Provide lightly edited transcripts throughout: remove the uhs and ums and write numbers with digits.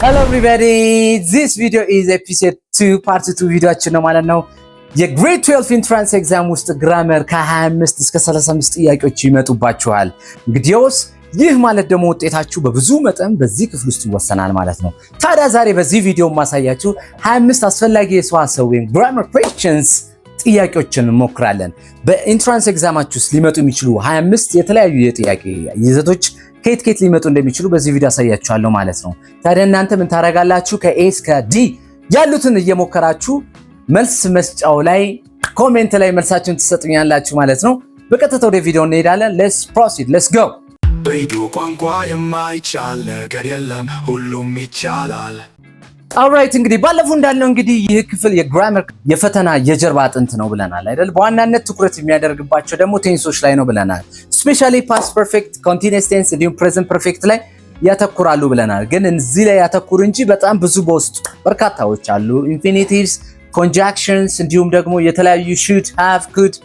Hello everybody, this video is episode 2 part 2 ቪዲዮአችን ነው ማለት ነው። የግሬድ 12 ኢንትራንስ ኤግዛም ውስጥ ግራመር ከ25 እስከ 35 ጥያቄዎች ይመጡባችኋል። እንግዲያውስ ይህ ማለት ደግሞ ውጤታችሁ በብዙ መጠን በዚህ ክፍል ውስጥ ይወሰናል ማለት ነው። ታዲያ ዛሬ በዚህ ቪዲዮ ማሳያችሁ 25 አስፈላጊ የሰዋሰው ወይም ግራመር questions ጥያቄዎችን እንሞክራለን። በኢንትራንስ ኤግዛማችሁ ውስጥ ሊመጡ የሚችሉ 25 የተለያዩ የጥያቄ ይዘቶች ከየት ሊመጡ እንደሚችሉ በዚህ ቪዲዮ አሳያችኋለሁ ማለት ነው። ታዲያ እናንተ ምን ታረጋላችሁ? ከኤ እስከ ዲ ያሉትን እየሞከራችሁ መልስ መስጫው ላይ ኮሜንት ላይ መልሳችሁን ትሰጡኛላችሁ ማለት ነው። በቀጥታ ወደ ቪዲዮ እንሄዳለን። ሌትስ ፕሮሲድ ሌትስ ጎ። በኢትዮ ቋንቋ የማይቻል ነገር የለም፣ ሁሉም ይቻላል። ኦልራይት እንግዲህ ባለፈው እንዳልነው እንግዲህ ይህ ክፍል የግራመር የፈተና የጀርባ አጥንት ነው ብለናል አይደል? በዋናነት ትኩረት የሚያደርግባቸው ደግሞ ቴንሶች ላይ ነው ብለናል። ስፔሻሊ ፓስት ፐርፌክት፣ ኮንቲኒየስ ቴንስ እንዲሁም ፕሬዘንት ፐርፌክት ላይ ያተኩራሉ ብለናል። ግን እዚህ ላይ ያተኩር እንጂ በጣም ብዙ በውስጡ በርካታዎች አሉ። ኢንፊኒቲቭስ፣ ኮንጃክሽንስ እንዲሁም ደግሞ የተለያዩ should have could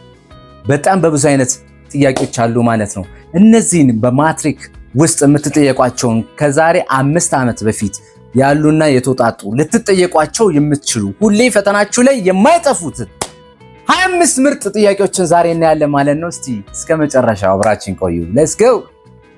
በጣም በብዙ አይነት ጥያቄዎች አሉ ማለት ነው። እነዚህን በማትሪክ ውስጥ የምትጠየቋቸውን ከዛሬ 5 ዓመት በፊት ያሉና የተወጣጡ ልትጠየቋቸው የምትችሉ ሁሌ ፈተናችሁ ላይ የማይጠፉትን 25 ምርጥ ጥያቄዎችን ዛሬ እናያለን ማለት ነው። እስቲ እስከ መጨረሻው አብራችን ቆዩ። Let's go.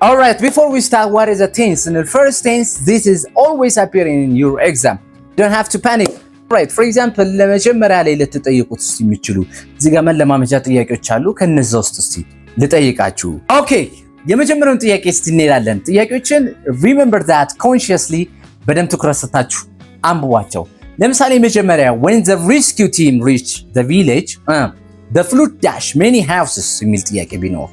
All right, before we start, what is a tense? In the first tense, this is always appearing in your exam. Don't have to panic. All right, for example, ለመጀመሪያ ላይ ልትጠይቁት እስቲ የሚችሉ እዚህ ጋር መለማመጃ ጥያቄዎች አሉ። ከነዛ ውስጥ እስቲ ልጠይቃችሁ። ኦኬ፣ የመጀመሪያውን ጥያቄ እስቲ እንሄዳለን። ጥያቄዎችን remember that consciously በደንብ ትኩረት ሰጣችሁ አንብቧቸው። ለምሳሌ መጀመሪያ when the rescue team reached the village the flood dashed many houses የሚል ጥያቄ ቢኖር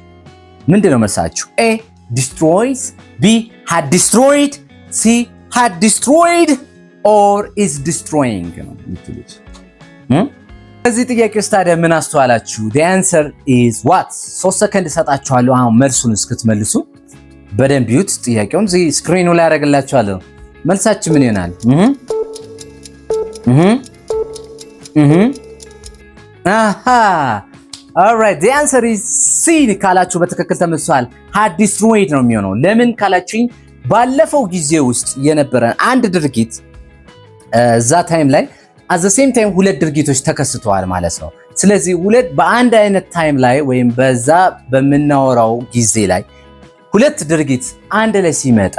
ምንድነው መልሳችሁ? A destroys, B had destroyed, C had destroyed or is destroying ነው የምትሉት። እዚህ ጥያቄ ውስጥ ታዲያ ምን አስተዋላችሁ? the answer is what? 3 ሰከንድ ሰጣችኋለሁ አሁን መልሱን እስክትመልሱ። በደንብ ይዩት ጥያቄውን እዚህ ስክሪኑ ላይ አደርግላችኋለሁ። መልሳችን ምን ይሆናል? Alright, the answer is C ካላችሁ በትክክል ተመልሷል። had destroyed ነው የሚሆነው። ለምን ካላችሁኝ ባለፈው ጊዜ ውስጥ የነበረ አንድ ድርጊት እዛ ታይም ላይ at the same time ሁለት ድርጊቶች ተከስተዋል ማለት ነው። ስለዚህ ሁለት በአንድ አይነት ታይም ላይ ወይም በዛ በምናወራው ጊዜ ላይ ሁለት ድርጊት አንድ ላይ ሲመጣ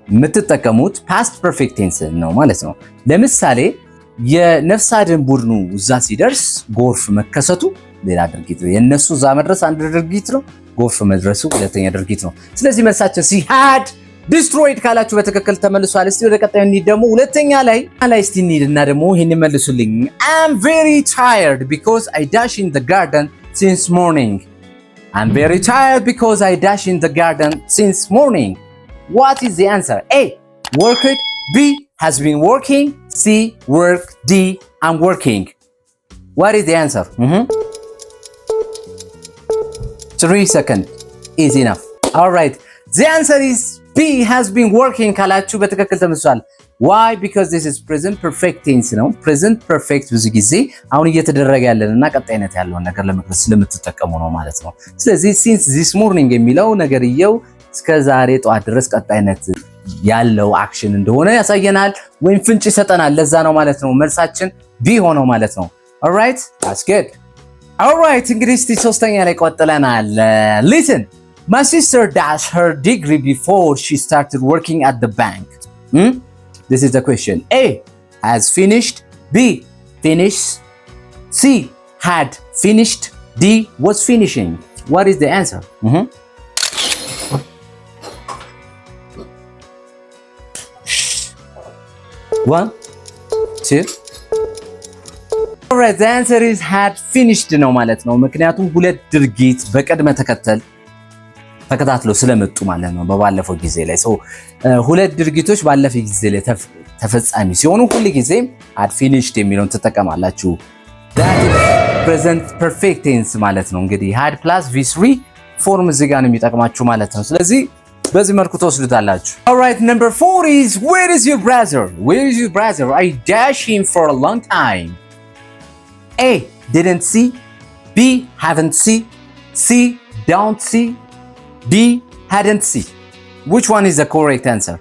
የምትጠቀሙት ፓስት ፐርፌክት ቴንስ ነው ማለት ነው። ለምሳሌ የነፍስ አድን ቡድኑ እዛ ሲደርስ ጎርፍ መከሰቱ ሌላ ድርጊት ነው። የነሱ እዛ መድረስ አንድ ድርጊት ነው፣ ጎርፍ መድረሱ ሁለተኛ ድርጊት ነው። ስለዚህ መልሳችን ሲ had destroyed ካላችሁ በትክክል ተመልሷል። እስቲ ወደ ቀጣዩ እንሂድ። ደግሞ ሁለተኛ ላይ እስቲ እንሂድና ደግሞ ይሄን መልሱልኝ። I'm very tired because I dash in the garden since morning. I'm very tired because I dash in the garden since morning. What is the answer? A worked, B has been working, C work, D I'm working. What is the answer? 3 seconds is enough. All right, the answer is B has been working ካላችሁ በትክክል ተመልሷል። Why? Because this is present perfect tense ነው። present perfect ብዙ ጊዜ አሁን እየተደረገ ያለንና ቀጣይነት ያለውን ነገር ለመግለጽ ስለምትጠቀሙ ነው ማለት ነው። ስለዚህ since this morning የሚለው ነገርየው እስከ ዛሬ ጠዋት ድረስ ቀጣይነት ያለው አክሽን እንደሆነ ያሳየናል ወይም ፍንጭ ይሰጠናል። ለዛ ነው ማለት ነው መልሳችን ቢ ሆነው ማለት ነው። alright, that's good. alright, እንግዲህ እስቲ ሶስተኛ ላይ ቆጥለናል። listen, my sister dashed her degree before she started working at the bank. This is the question. A has finished, B finished, C had finished, D was finishing. What is the answer? 1 2. Alright, the answer is had finished ነው ማለት ነው። ምክንያቱም ሁለት ድርጊት በቅደም ተከታትለው ስለመጡ ማለት ነው በባለፈው ጊዜ ላይ ሁለት ድርጊቶች ባለፈው ጊዜ ላይ ተፈጻሚ ሲሆኑ ሁሉ ጊዜ had finished የሚለውን ትጠቀማላችሁ። that is present perfect tense ማለት ነው። እንግዲህ had plus v3 ፎርም እዚህ ጋር ነው የሚጠቅማችሁ ማለት ነው። ስለዚህ በዚህ መልኩ ተወስዱታላችሁ። Alright, number 4 is where is your brother? Where is your brother? I dash him for a long time. A didn't see, B haven't see, C don't see, D hadn't see. Which one is the correct answer?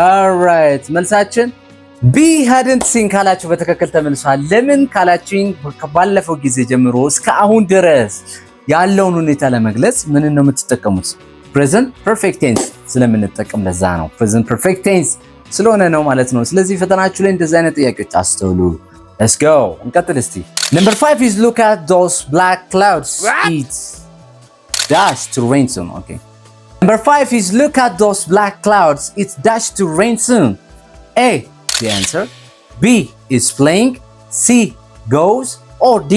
ኦልራይት መልሳችን ቢ hadn't seen ካላችሁ በትክክል ተመልሷል። ለምን ካላችሁኝ ባለፈው ጊዜ ጀምሮ እስከ አሁን ድረስ ያለውን ሁኔታ ለመግለጽ ምን ነው የምትጠቀሙት? present perfect tense ስለምንጠቀም ለዛ ነው። present perfect tense ስለሆነ ነው ማለት ነው። ስለዚህ ፈተናችሁ ላይ እንደዚህ አይነት ጥያቄዎች አስተውሉ። let's go እንቀጥል እስቲ። number 5 is look at those black clouds. It's dash to rain soon. Okay. Number 5 is look at those black clouds. It's dash to rain soon. A, the answer. B is playing. C, goes. Or D,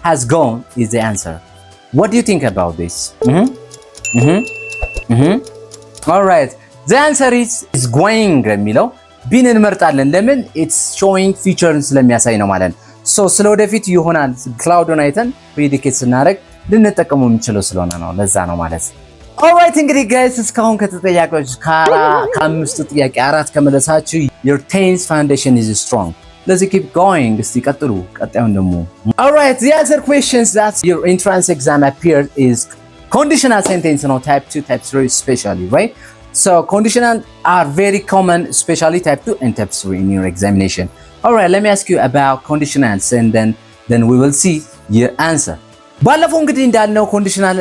has gone is the answer. What do you think about this? All right. The answer is going የሚለው ቢን እንመርጣለን። ለምን? It's showing future ስለሚያሳይ ነው ማለት ነው። so ስለወደፊት ይሆናል ክላውዱን አይተን ፕሪዲኬት ስናደርግ ልንጠቀመው የምንችለው ስለሆነ ነው። ለዛ ነው ማለት ነው። ኦልራይት እንግዲህ ጋይስ እስካሁን ከተጠያቂዎች ከአምስቱ ጥያቄ 4 ከመለሳችሁ your tense foundation is strong. Let's keep going. እስቲ ቀጥሉ። ቀጣዩን ደግሞ ኦልራይት the other questions that your entrance exam appeared is conditional sentence no type 2 type 3 especially, right? So conditional are very common, especially type 2 and type 3 in your examination. Alright, let me ask you about conditionals and then we will see your answer. ባለፈው እንግዲህ እንዳልነው ኮንዲሽናል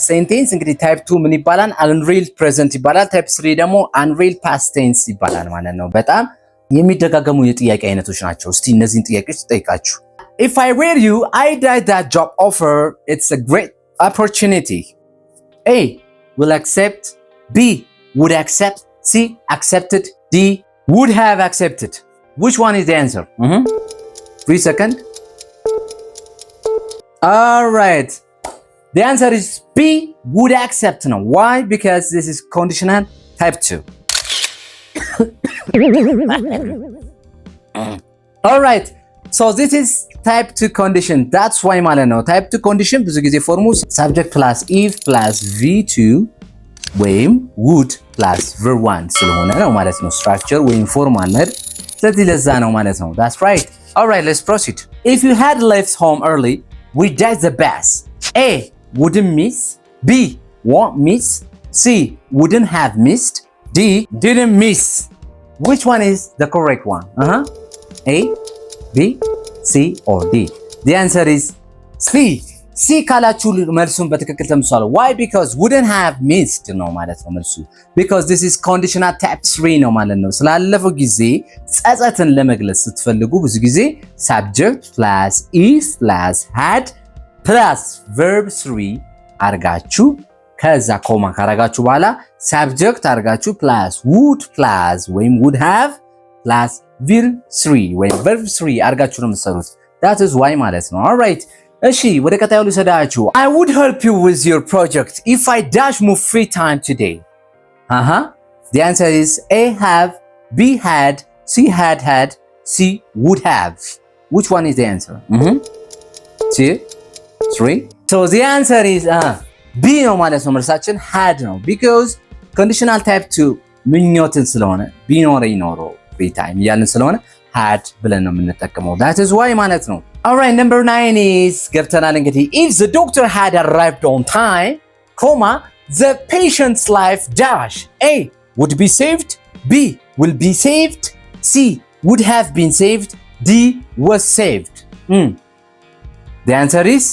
ሴንቴንስ እንግዲህ ታይፕ 2 ምን ይባላል? አንሪል ፕሬዘንት ይባላል። ታይፕ 3 ደግሞ አንሪል ፓስት ቴንስ ይባላል ማለት ነው። በጣም የሚደጋገሙ የጥያቄ አይነቶች ናቸው። እስቲ እነዚህን ጥያቄዎች ጠይቃችሁ If I were you, I'd like that job offer. It's a great opportunity. A, will accept. B, would accept. C, accepted. D, would have accepted. Which one is the answer? 3 seconds. All right. The answer is B, would accept. No. Why? Because this is conditional type 2. All right. So this is type 2 condition. That's why ማለት ነው። type 2 condition ብዙ ጊዜ ፎርሙ subject plus if plus V2 ወይም would plus verb 1 ስለሆነ ነው ማለት ነው። structure ወይም form አለ። ስለዚህ ለዛ ነው ማለት ነው። That's right. All right, let's proceed. If you had left home early, we did the best. A, wouldn't miss. B, won't miss. C, wouldn't have missed. D, didn't miss. Which one is the correct one? A, B, C, or D? The answer is C. C ካላችሁ መልሱን በትክክል ተመልሷል። Why? Because wouldn't have missed ነው ማለት ነው መልሱ። Because this is conditional type 3 ነው ማለት ነው። ስላለፈው ጊዜ ጸጸትን ለመግለጽ ስትፈልጉ ብዙ ጊዜ subject plus if plus had plus verb 3 አርጋችሁ ከዛ ኮማ ካረጋችሁ በኋላ subject አርጋችሁ plus would plus ወይም would have plus verb 3 ወይም verb 3 አርጋችሁ ነው የምትሰሩት። That is why ማለት ነው። All right. እሺ ወደ ቀጣዩ ልሰዳችሁ። I would help you with your project if I dash move free time today. The answer is A, have. B, had. C, had. C, would have. Which one is the answer? 2, 3. So the answer is B ነው ማለት ነው። መልሳችን had ነው። Because conditional type 2 ምኞትን ስለሆነ ቢኖረኝ ኖሮ free time እያልን ስለሆነ had ብለን ነው የምንጠቀመው። That is why ማለት ነው። Alright, number 9 is ገብተናል እንግዲህ if the doctor had arrived on time, comma, the patient's life dash A, would be saved. B, will be saved. C, would have been saved. D, was saved. The answer is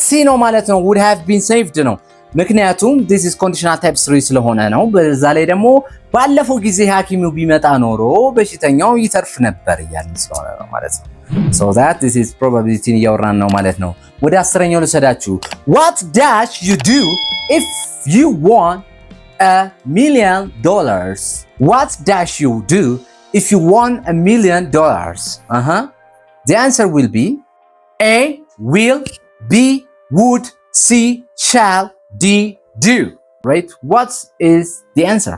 C ነው ማለት ነው። would have been saved ነው። ምክንያቱም this is conditional type 3 ስለሆነ ነው። በዛ ላይ ደግሞ ባለፈው ጊዜ ሐኪሙ ቢመጣ ኖሮ በሽተኛው ይተርፍ ነበር እያልን ስለሆነ ነው ማለት ነው። So that this is probability እያወራን ነው ማለት ነው። ወደ 10ኛው ልሰዳችሁ። What dash you do if you won $1 million? What dash you do if you won $1 million? The answer will be A, will. B, would. C, shall. D, do. Right? What is the answer?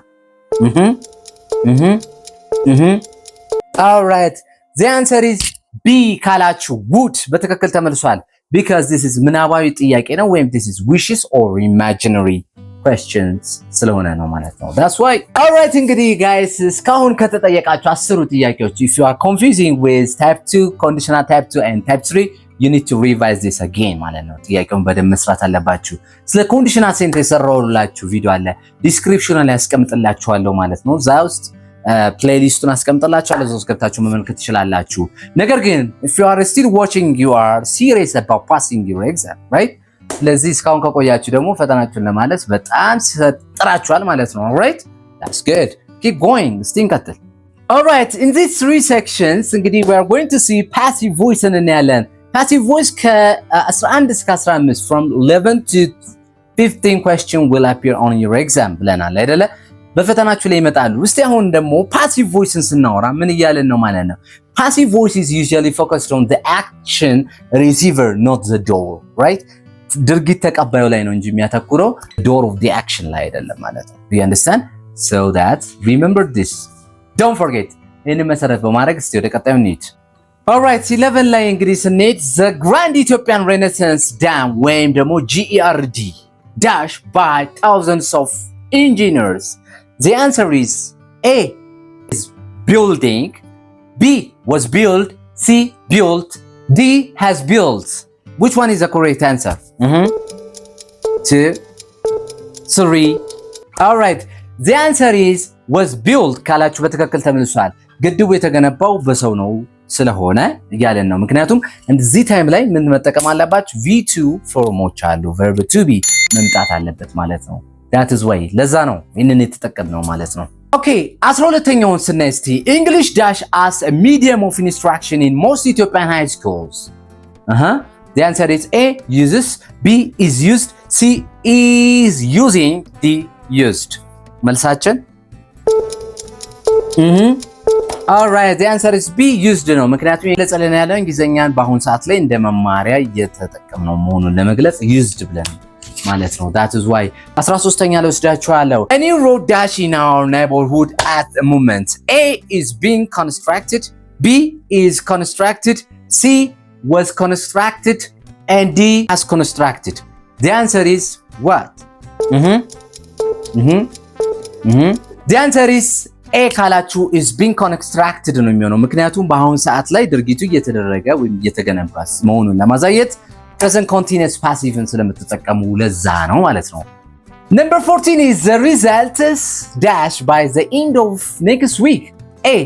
All right. The answer is B ካላችሁ would በትክክል ተመልሷል። Because this is ምናባዊ ጥያቄ ነው ወይም this is wishes or imaginary questions ስለሆነ ነው ማለት ነው። That's why. All right እንግዲህ guys እስካሁን ከተጠየቃችሁ 10 ጥያቄዎች if you are confusing with type 2 conditional type 2 and type 3 you need to revise this again ማለት ነው። ጥያቄውን በደንብ መስራት አለባችሁ። ስለ ኮንዲሽናል ሴንተንስ የሰራሁላችሁ ቪዲዮ አለ ዲስክሪፕሽን ላይ አስቀምጥላችኋለሁ ማለት ነው። እዛ ውስጥ ፕሌሊስቱን አስቀምጥላችኋለሁ። እዛ ውስጥ ገብታችሁ መመልከት ትችላላችሁ። ነገር ግን if you are still watching you are serious about passing your exam, right? ስለዚህ እስካሁን ከቆያችሁ ደግሞ ፈተናችሁን ለማለፍ በጣም ጥራችኋል ማለት ነው። alright? That's good. Keep going. እስቲ እንቀጥል። Alright, in these three sections እንግዲህ we are going to see passive voice እናያለን። passive voice ከ11 እስከ 15 from 11 to 15 question will appear on your exam ብለናል አይደለ? በፈተናችሁ ላይ ይመጣሉ። እስቲ አሁን ደግሞ passive voiceን ስናወራ ምን እያለን ነው ማለት ነው? passive voice is usually focused on the action receiver, not the door, right? ድርጊት ተቀባዩ ላይ ነው እንጂ የሚያተኩረው door of the action ላይ አይደለም ማለት ነው። Do you understand? So that remember this. Don't forget. ይህንን መሰረት በማድረግ እስቲ ወደ ቀጣዩ እንሂድ። Alright, 11 ላይ እንግዲህ ስንሄድ the Grand Ethiopian Renaissance Dam ወይም ደግሞ GERD dash by thousands of engineers. The answer is A is building, B was built, C built, D has built. Which one is the correct answer? 2, 3. Alright, the answer is was built ካላችሁ በትክክል ተመልሷል። ግድቡ የተገነባው በሰው ነው ስለሆነ እያለን ነው። ምክንያቱም እዚህ ታይም ላይ ምን መጠቀም አለባችሁ? V2 ፎርሞች አሉ። verb to be መምጣት አለበት ማለት ነው። that is why ለዛ ነው ይሄንን የተጠቀምነው ማለት ነው። ኦኬ 12ኛውን ስናይ እስቲ English dash as a medium of instruction in most Ethiopian high schools. The answer is A uses, B is used, C is using, D used. መልሳችን Alright, the answer is B used ነው። ምክንያቱም የገለጸልን ያለው እንግሊዘኛን በአሁን ሰዓት ላይ እንደ መማሪያ እየተጠቀምነው መሆኑን ለመግለጽ used ብለን ማለት ነው። that is why 13ኛ ላይ ወስዳችኋለሁ። A new road dash in our neighborhood at the moment. A is being constructed, B is constructed, C was constructed, and D has constructed. The answer is what? The answer is A ካላችሁ is being constructed ነው የሚሆነው። ምክንያቱም በአሁን ሰዓት ላይ ድርጊቱ እየተደረገ ወይም እየተገነባ መሆኑን ለማሳየት present continuous passiveን ስለምትጠቀሙ ለዛ ነው ማለት ነው። Number 14 is the results dash by the end of next week. A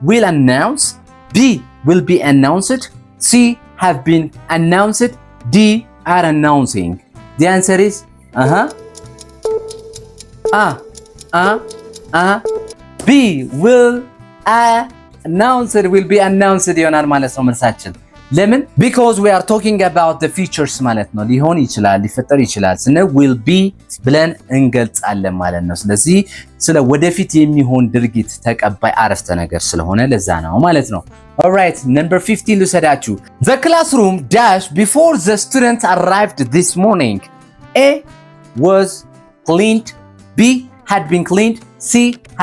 will announce, B will be announced, C have been announced, D are announcing. The answer is B will announced will be announced ይሆናል ማለት ነው መልሳችን። ለምን? because we are talking about the futures ማለት ነው። ሊሆን ይችላል ሊፈጠር ይችላል ስነ will be ብለን እንገልጻለን ማለት ነው። ስለዚህ ስለ ወደፊት የሚሆን ድርጊት ተቀባይ አረፍተ ነገር ስለሆነ ለዛ ነው ማለት ነው። alright, number 15 ልሰዳችሁ። the classroom dash before the students arrived this morning. A was cleaned, B had been cleaned, C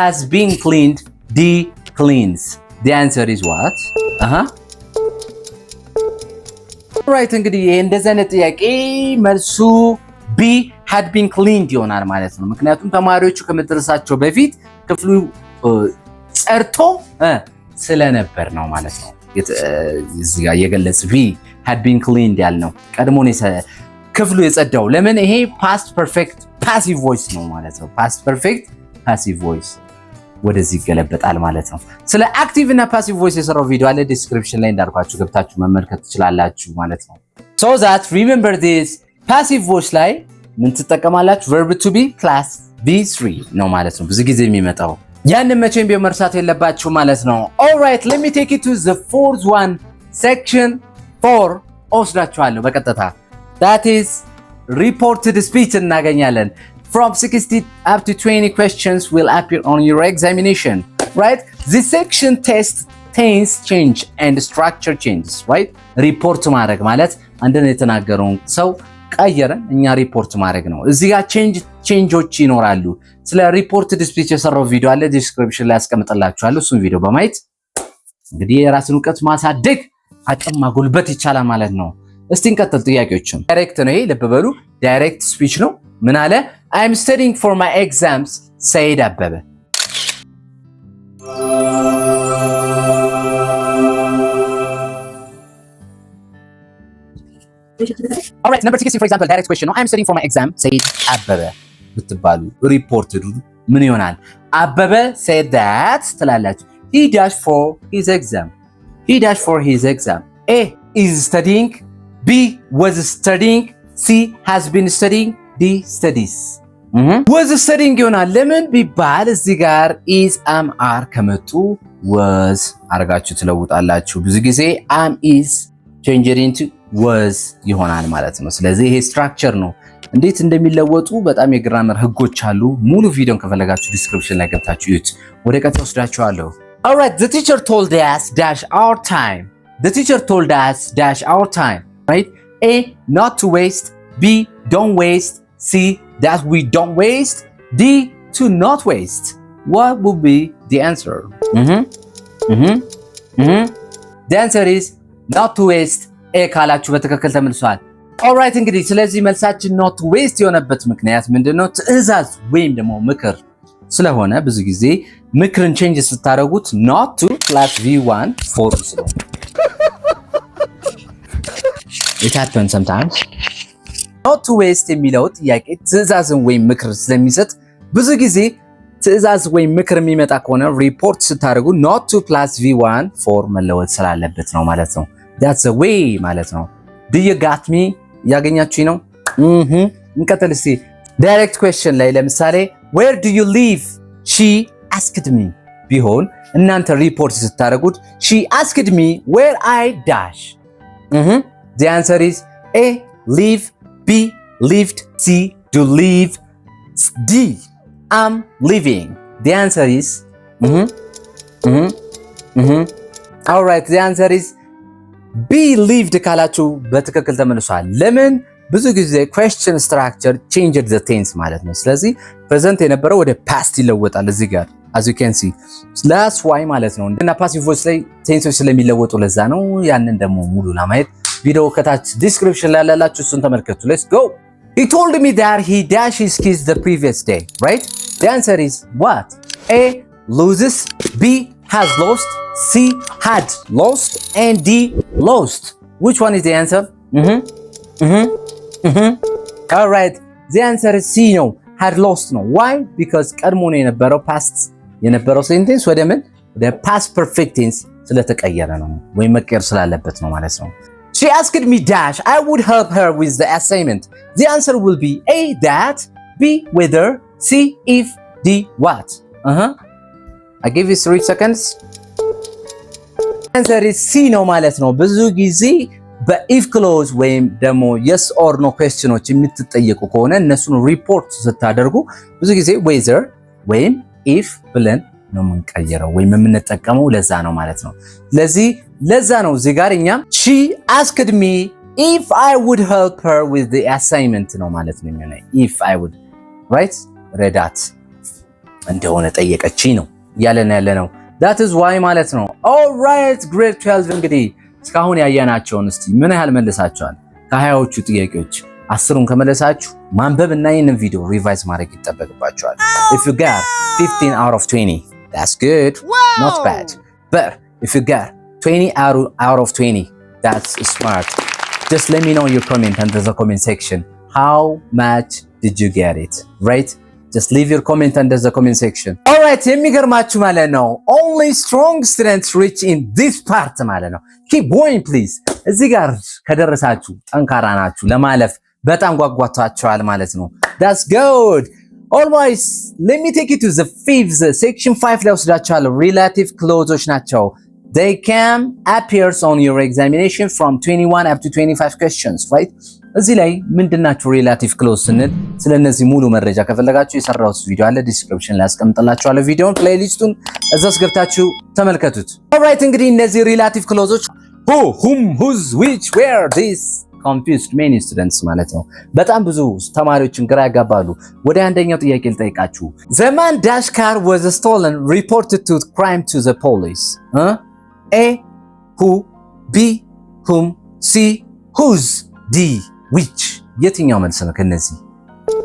has been cleaned, D cleans. The answer is what? Alright, እንግዲህ እንደዚህ አይነት ጥያቄ መልሱ B had been cleaned ይሆናል ማለት ነው። ምክንያቱም ተማሪዎቹ ከመድረሳቸው በፊት ክፍሉ ጸድቶ ስለነበር ነው ማለት ነው። እዚህ ጋር የገለጽ B had been cleaned ያልነው ቀድሞ ነው ክፍሉ የጸዳው። ለምን? ይሄ past perfect passive voice ነው ማለት ነው። past perfect passive voice ወደዚህ ይገለበጣል ማለት ነው። ስለ active እና passive voice የሰራው ቪዲዮ አለ ዲስክሪፕሽን ላይ እንዳልኳችሁ ገብታችሁ መመልከት ትችላላችሁ ማለት ነው። so that remember this passive voice ላይ ምን ትጠቀማላችሁ? verb to be plus V3 ነው ማለት ነው ብዙ ጊዜ የሚመጣው። ያንን መቼም ቢሆን መርሳት የለባችሁ ማለት ነው። alright, let me take you to the fourth one, section 4 ወስዳችኋለሁ በቀጥታ that is reported speech እናገኛለን. From 60 up to 20 questions will appear on your examination, right? This section tests tense change and structure changes, right? ሪፖርት ማድረግ ማለት አንድን የተናገረውን ሰው ቀየረን እኛ ሪፖርት ማድረግ ነው። እዚህ ጋር ቼንጆች ይኖራሉ። ስለ ሪፖርትድ ስፒች የሰራው ቪዲዮ አለ ዲስክሪፕሽን ላይ አስቀምጥላችኋለሁ። እሱን ቪዲዮ በማየት እንግዲህ የራስን ዕውቀት ማሳደግ አቅም ማጎልበት ይቻላል ማለት ነው። እስቲ እንቀጥል ጥያቄዎችን። ዳይሬክት ነው ይሄ ልብ በሉ ዳይሬክት ስፒች ነው። ምን አለ? I am studying for my exams said አበበ። All right, number 16 for example, direct question. No, I'm studying for my exam. Said አበበ ብትባሉ reported ምን ይሆናል? አበበ said that ትላላችሁ። He dashed for his exam. He dashed for his exam. A is studying. B was studying. C has been studying. D studies. was studying ይሆናል። ለምን ቢባል እዚህ ጋር is am are ከመጡ was አርጋችሁ ትለውጣላችሁ። ብዙ ጊዜ am is changed into was ይሆናል ማለት ነው። ስለዚህ ይሄ ስትራክቸር ነው። እንዴት እንደሚለወጡ በጣም የግራመር ህጎች አሉ። ሙሉ ቪዲዮን ከፈለጋችሁ ዲስክሪፕሽን ላይ ገብታችሁ እዩት። ወደ ቀጣይ ወስዳችኋለሁ። All right, the teacher told us dash our time. The teacher told us dash our time, right? A, not to waste. B, don't waste. C, that we don't waste. D, to not waste. What would be the answer? The answer is not to waste. A ካላችሁ በትክክል ተመልሷል። ኦልራይት እንግዲህ ስለዚህ መልሳችን not to waste የሆነበት ምክንያት ምንድነው? ትዕዛዝ ወይም ደግሞ ምክር ስለሆነ ብዙ ጊዜ ምክርን ቼንጅ ስታደርጉት not to plus v1 for ስለሆነ it happens sometimes. not to waste የሚለው ጥያቄ ትዕዛዝን ወይም ምክር ስለሚሰጥ ብዙ ጊዜ ትዕዛዝ ወይም ምክር የሚመጣ ከሆነ ሪፖርት ስታደርጉ not to plus v1 for መለወጥ ስላለበት ነው ማለት ነው። that's the way ማለት ነው። do you got me? ያገኛችሁኝ ነው? እንቀጥል እስቲ ዳይሬክት ኩዌስችን ላይ ለምሳሌ where do you live? she asked me ቢሆን እናንተ ሪፖርት ስታደርጉት she asked me where I dash. the answer is A, live. B, lived. C, do live. D, I'm living. The answer is all right, the answer is B, lived ካላችሁ በትክክል ተመልሷል። ለምን ብዙ ጊዜ question structure changed the tense ማለት ነው። ስለዚህ present የነበረው ወደ past ይለወጣል እዚህ ጋር as you can see. that's why ማለት ነው። እና passive voice ላይ ቴንሶች ስለሚለወጡ ለዛ ነው። ያንን ደግሞ ሙሉ ለማየት ቪዲዮ ከታች ዲስክሪፕሽን ላይ ያላችሁ እሱን ተመልከቱ። let's go. He told me that he dashed his keys the previous day, right? The answer is what? A, loses. B, has lost. C, had lost. And D, lost. Which one is the answer? All right, the answer is C, no. had lost ነው። why? because ቀድሞ ነው የነበረው past የነበረው ሴንቴንስ ወደ ምን ወደ past perfect tense ስለተቀየረ ነው ወይም መቀየር ስላለበት ነው ማለት ነው። She asked me dash I would help her with the assignment. The answer will be A, that. B, whether. C, if. D, what. I give you 3 seconds. answer is C ነው ማለት ነው። ብዙ ጊዜ በኢፍ ክሎዝ ወይም ደግሞ yes or no questionዎች የምትጠየቁ ከሆነ እነሱን ሪፖርት ስታደርጉ ብዙ ጊዜ whether ወይም if ብለን ነው የምንቀይረው ወይም የምንጠቀመው ለዛ ነው ማለት ነው። ስለዚህ ለዛ ነው እዚህ ጋር እኛ she asked me if I would help her with the assignment ነው ማለት ነው የሚሆነው if I would right ረዳት እንደሆነ ጠየቀችኝ ነው ያለና ያለ ነው that is why ማለት ነው። all right grade 12 እንግዲህ እስካሁን ያያናቸውን እስቲ ምን ያህል መልሳችኋል? ከ20ዎቹ ጥያቄዎች 10ን ከመለሳችሁ ማንበብ እና ይህንን ቪዲዮ ሪቫይዝ ማድረግ ይጠበቅባችኋል። if you got 15 out of 20 that's good. not bad. but if you got 20 out of 20 that's smart. just let me know your comment under the comment section. how much did you get it? right? just leave your comment under the comment section. all right, የሚገርማችሁ ማለት ነው only strong students reach in this part ማለት ነው። keep going please. እዚህ ጋር ከደረሳችሁ ጠንካራ ናችሁ ለማለፍ በጣም ጓጓታችኋል ማለት ነው። that's good. always let me take you to the fifth section 5 ላይ ወስዳችኋለሁ። relative clauses ናቸው. they can appear on your examination from 21 up to 25 questions, right? እዚህ ላይ ምንድናቸው ሪላቲቭ ክሎዝ ስንል ስለነዚህ ሙሉ መረጃ ከፈለጋችሁ የሰራሁት ቪዲዮ አለ ዲስክሪፕሽን ላይ አስቀምጥላችኋለሁ። ቪዲዮውን ፕሌሊስቱን እዛስ ገብታችሁ ተመልከቱት። ኦልራይት እንግዲህ እነዚህ ሪላቲቭ ክሎዞች who, whom, whose, which, where, this confused many students ማለት ነው። በጣም ብዙ ተማሪዎችን ግራ ያጋባሉ። ወደ አንደኛው ጥያቄ ልጠይቃችሁ። the man dash car was stolen reported to crime to the police. A, who. B, whom. C, whose. D, which. የትኛው መልስ ነው ከነዚህ?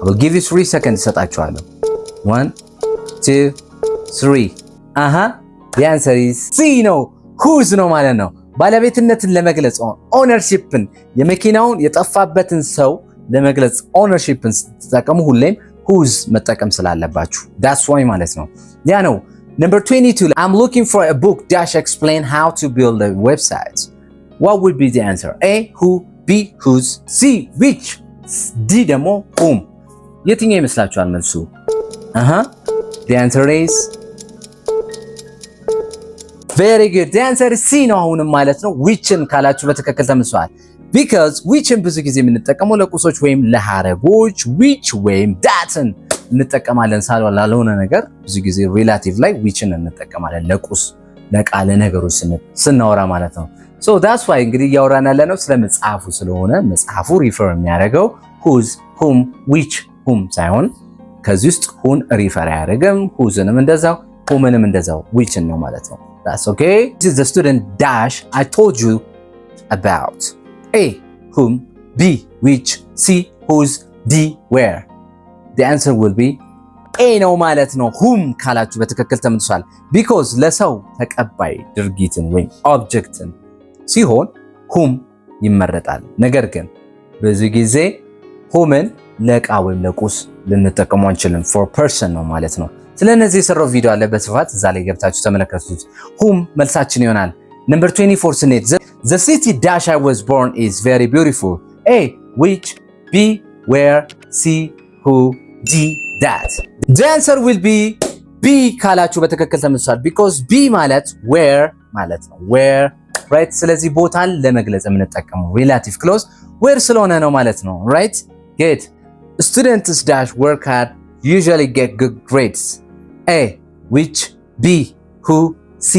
I will give you 3 seconds ሰጣችኋለሁ። 1 2 3 the answer is C ነው whose ነው ማለት ነው። ባለቤትነትን ለመግለጽ ኦነርሺፕን የመኪናውን የጠፋበትን ሰው ለመግለጽ ኦነርሺፕን ስትጠቀሙ ሁሌም whose መጠቀም ስላለባችሁ that's why ማለት ነው። ያ ነው number 22 I'm looking for a book dash explain how to build a website. What would be the answer? A who, B whose, C which, D ደግሞ whom. የትኛው ይመስላችኋል መልሱ? The answer is very good. The answer is C ነው አሁንም ማለት ነው። whichን ካላችሁ በትክክል ተመልሷል። because whichን ብዙ ጊዜ የምንጠቀመው ለቁሶች ወይም ለሐረጎች which ወይም thatን እንጠቀማለን ላልሆነ ነገር ብዙ ጊዜ ሪላቲቭ ላይ whichን እንጠቀማለን ለቁስ ለቃለ ነገሮች ስናወራ ማለት ነው። so that's why እንግዲህ እያወራን ያለነው ስለ መጽሐፉ ስለሆነ መጽሐፉ ሪፈር የሚያደርገው whose, whom, which, whom ሳይሆን ከዚህ ውስጥ whoን ሪፈር አያደርግም whoseንም እንደዛው whomንም እንደዛው whichን ነው ማለት ነው። that's okay. This is the student dash I told you about. A whom, B which, C whose, D where. The answer will be A ነው ማለት ነው። whom ካላችሁ በትክክል ተመልሷል። because ለሰው ተቀባይ ድርጊትን ወይም ኦብጀክትን ሲሆን whom ይመረጣል። ነገር ግን ብዙ ጊዜ whomን ለዕቃ ወይም ለቁስ ልንጠቀመው አንችልም። for person ነው ማለት ነው። ስለነዚህ የሰራው ቪዲዮ አለ በስፋት እዛ ላይ ገብታችሁ ተመለከቱት። whom መልሳችን ይሆናል። number 24 ስኔት the city dash I was born is very beautiful. A which, B where, C who, D that. The answer will be B ካላችሁ በትክክል ተመልሷል። because B ማለት where ማለት ነው። where right ስለዚህ ቦታን ለመግለጽ የምንጠቀመው relative clause where ስለሆነ ነው ማለት ነው። right good. Students dash work hard usually get good grades. A which, B who, C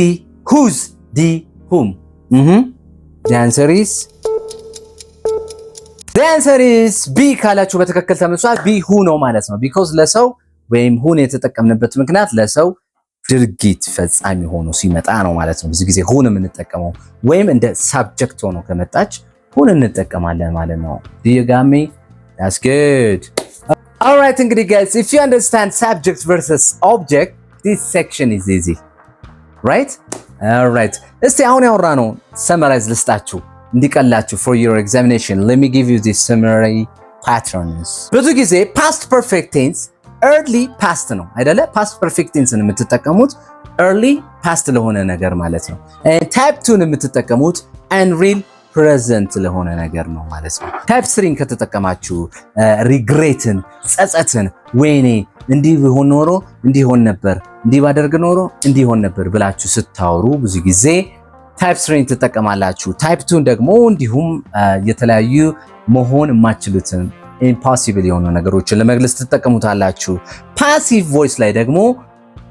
whose, D whom. The answer is B ካላችሁ በትክክል ተመልሷል። B who ነው ማለት ነው። because ለሰው ወይም ሁን የተጠቀምንበት ምክንያት ለሰው ድርጊት ፈጻሚ ሆኖ ሲመጣ ነው ማለት ነው። ብዙ ጊዜ ሁን የምንጠቀመው ወይም እንደ ሳብጀክት ሆኖ ከመጣች ሁን እንጠቀማለን ማለት ነው። Do you got me? That's good. All right እንግዲህ guys, if you understand subject versus object, this section is easy. Right? All right. እስቲ አሁን ያወራነው ሰመራይዝ ልስጣችሁ እንዲቀላችሁ for your examination. Let me give you this summary patterns. ብዙ ጊዜ past perfect tense early past ነው አይደለ? past perfect tense የምትጠቀሙት early past ለሆነ ነገር ማለት ነው። type 2 የምትጠቀሙት unreal present ለሆነ ነገር ነው ማለት ነው። type 3 ከተጠቀማችሁ regretን ጸጸትን ወይኔ እንዲህ ቢሆን ኖሮ እንዲሆን ነበር እንዲህ ባደርግ ኖሮ እንዲሆን ነበር ብላችሁ ስታወሩ ብዙ ጊዜ type 3 ትጠቀማላችሁ። type 2 ደግሞ እንዲሁም የተለያዩ መሆን የማትችሉትን impossible የሆኑ ነገሮችን ለመግለጽ ትጠቀሙታላችሁ። passive voice ላይ ደግሞ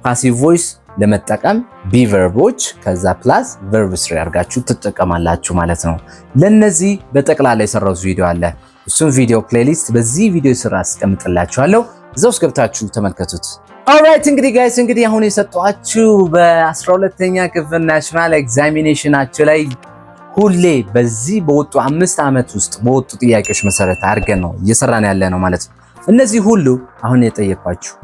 passive voice ለመጠቀም be verboች ከዛ plus verb 3 አድርጋችሁ ትጠቀማላችሁ ማለት ነው። ለነዚህ በጠቅላላ የሰራው ቪዲዮ አለ። እሱን ቪዲዮ ፕሌሊስት በዚህ ቪዲዮ ስራ አስቀምጥላችኋለሁ። እዛው እስገብታችሁ ተመልከቱት። ኦልራይት እንግዲህ ጋይስ እንግዲህ አሁን የሰጧችሁ በ12ኛ ክፍል ናሽናል ኤግዛሚኔሽናችሁ ላይ ሁሌ በዚህ በወጡ 5 ዓመት ውስጥ በወጡ ጥያቄዎች መሰረት አድርገን ነው እየሰራን ያለ ነው ማለት ነው። እነዚህ ሁሉ አሁን የጠየኳችሁ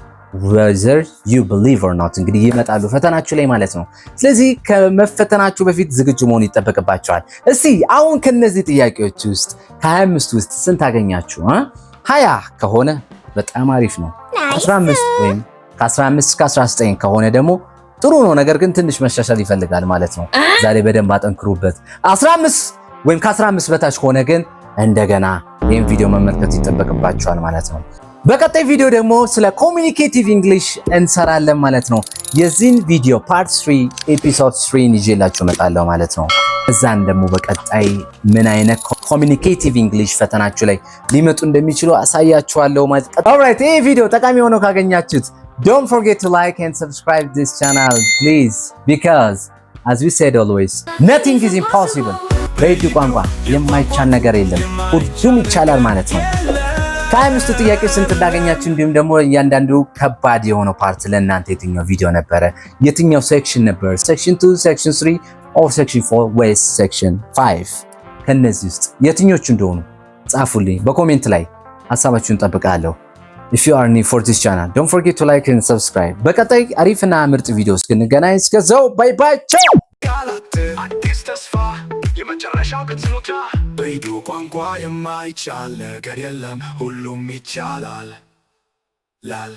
whether you believe or not እንግዲህ ይመጣሉ ፈተናችሁ ላይ ማለት ነው። ስለዚህ ከመፈተናችሁ በፊት ዝግጁ መሆን ይጠበቅባችኋል። እስቲ አሁን ከነዚህ ጥያቄዎች ውስጥ ከ25 ውስጥ ስንት አገኛችሁ? 20 ከሆነ በጣም አሪፍ ነው። 15 ወይም ከ15 እስከ 19 ከሆነ ደግሞ ጥሩ ነው። ነገር ግን ትንሽ መሻሻል ይፈልጋል ማለት ነው። ዛሬ በደንብ አጠንክሩበት። 15 ወይም ከ15 በታች ከሆነ ግን እንደገና ይህን ቪዲዮ መመልከት ይጠበቅባችኋል ማለት ነው። በቀጣይ ቪዲዮ ደግሞ ስለ ኮሚኒኬቲቭ እንግሊሽ እንሰራለን ማለት ነው። የዚህን ቪዲዮ ፓርት 3 ኤፒሶድ 3 ይዤላችሁ እመጣለሁ ማለት ነው። እዛን ደግሞ በቀጣይ ምን አይነት ኮሚኒኬቲቭ እንግሊሽ ፈተናችሁ ላይ ሊመጡ እንደሚችሉ አሳያችኋለሁ ማለት ነው። ኦልራይት ይሄ ቪዲዮ ጠቃሚ ሆኖ ካገኛችሁት don't forget to like and subscribe this channel please because as we said always nothing is impossible. በኢትዮጵያ ቋንቋ የማይቻል ነገር የለም፣ ሁሉም ይቻላል ማለት ነው። ከ25 ጥያቄ ስንት እንዳገኛችሁ እንዲሁም ደግሞ እያንዳንዱ ከባድ የሆነው ፓርት ለእናንተ የትኛው ቪዲዮ ነበረ፣ የትኛው ሴክሽን ነበር፣ ሴክሽን 2 ሴክሽን 3 or section 4 ወይስ section 5 ከነዚህ ውስጥ የትኞቹ እንደሆኑ ጻፉልኝ በኮሜንት ላይ ሐሳባችሁን ጠብቃለሁ። if you are new for this channel don't forget to like and subscribe። በቀጣይ አሪፍና ምርጥ ቪዲዮ እስክንገናኝ እስከዛው ባይ ባይ ቻው። ቃላት አዲስ ተስፋ የመጨረሻው ቅጽሎታ በሬዲዮ ቋንቋ የማይቻል ነገር የለም ሁሉም ይቻላል ላል